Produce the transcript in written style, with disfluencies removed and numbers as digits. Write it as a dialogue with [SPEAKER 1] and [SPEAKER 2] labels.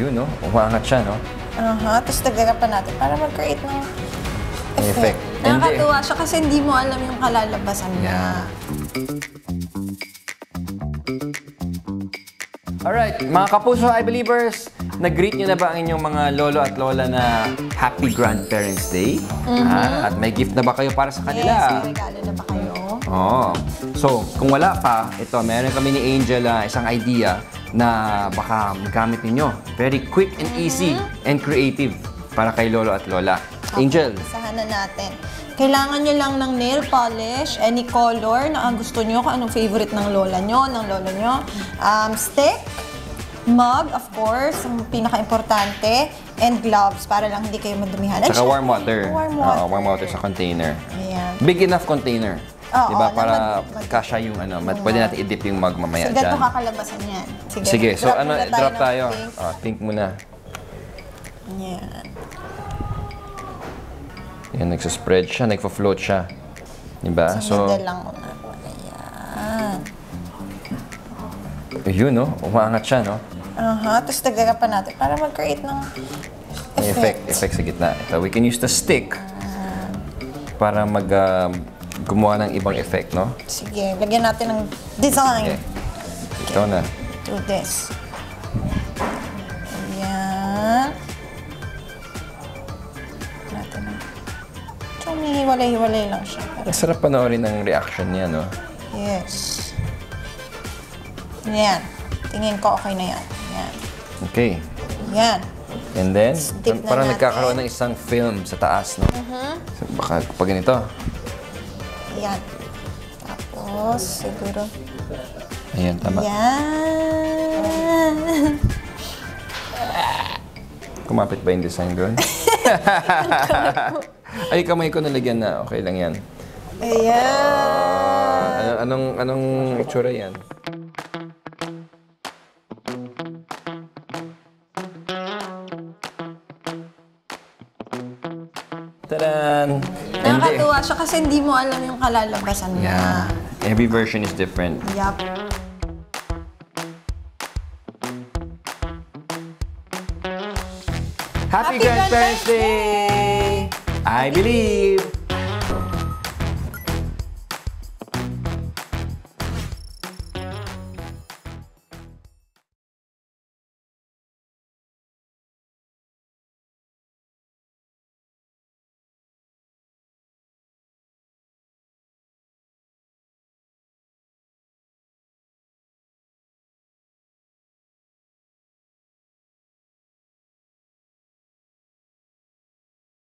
[SPEAKER 1] Yun, no? Umangat siya, no?
[SPEAKER 2] Tapos dagdagan pa natin para mag-create ng effect.
[SPEAKER 1] And
[SPEAKER 2] Nakakatuwa siya kasi hindi mo alam yung kalalabasan niya.
[SPEAKER 1] Alright, mga Kapuso I Believers, nag-greet nyo na ba ang inyong mga lolo at lola na Happy Grandparents Day? At may gift na ba kayo para sa kanila?
[SPEAKER 2] Yes, may regalo na ba kayo?
[SPEAKER 1] So, kung wala pa, ito, meron kami ni Angel isang idea na baka magamit ninyo. Very quick and easy and creative para kay lolo at lola. Angel.
[SPEAKER 2] Isahan na natin. Kailangan nyo lang ng nail polish, any color na gusto nyo, kung anong favorite ng lola nyo, ng lolo nyo. Stick, mug, of course, ang pinaka-importante, and gloves para lang hindi kayo madumihan.
[SPEAKER 1] Tsaka warm water.
[SPEAKER 2] Warm water.
[SPEAKER 1] Warm water sa container.
[SPEAKER 2] Ayan.
[SPEAKER 1] Big enough container. Diba? Para kasya yung pwede natin i-dip yung mug mamaya
[SPEAKER 2] so,
[SPEAKER 1] dyan.
[SPEAKER 2] So, kakalabasan yan.
[SPEAKER 1] Sige, so drop tayo.
[SPEAKER 2] Pink.
[SPEAKER 1] Pink muna.
[SPEAKER 2] Yan.
[SPEAKER 1] Yan, nagsaspread siya, nagpa-float siya. Diba?
[SPEAKER 2] So, lang muna. Ayan.
[SPEAKER 1] Yun, no? Umangat siya, no?
[SPEAKER 2] Tapos dagdagan pa natin para mag-create ng
[SPEAKER 1] Effect sa gitna. Ito, we can use the stick para gumawa ng ibang effect, no?
[SPEAKER 2] Sige, lagyan natin ng design.
[SPEAKER 1] Okay. Ito na.
[SPEAKER 2] Do this. Ayan. So, may hiwalay-hiwalay lang siya.
[SPEAKER 1] Ang sarap panoorin ng reaction niya, no?
[SPEAKER 2] Yes. Yan. Tingin ko okay na yan. Yan.
[SPEAKER 1] Okay.
[SPEAKER 2] Yan.
[SPEAKER 1] And then,
[SPEAKER 2] dip na
[SPEAKER 1] parang
[SPEAKER 2] natin.
[SPEAKER 1] nagkakaroon ng isang film sa taas, no? So, baka pag ganito.
[SPEAKER 2] Yan. Tapos, siguro.
[SPEAKER 1] Ayan, tama.
[SPEAKER 2] Yan.
[SPEAKER 1] Kumapit ba yung design doon? Ay, kamay ko nalagyan na. Okay lang yan.
[SPEAKER 2] Ayan.
[SPEAKER 1] Anong itsura yan? Tadan!
[SPEAKER 2] Nakakatuwa siya kasi hindi mo alam yung kalalabasan niya.
[SPEAKER 1] Yeah. Every version is different.
[SPEAKER 2] Yup.
[SPEAKER 1] Happy Grandparents Day! I believe!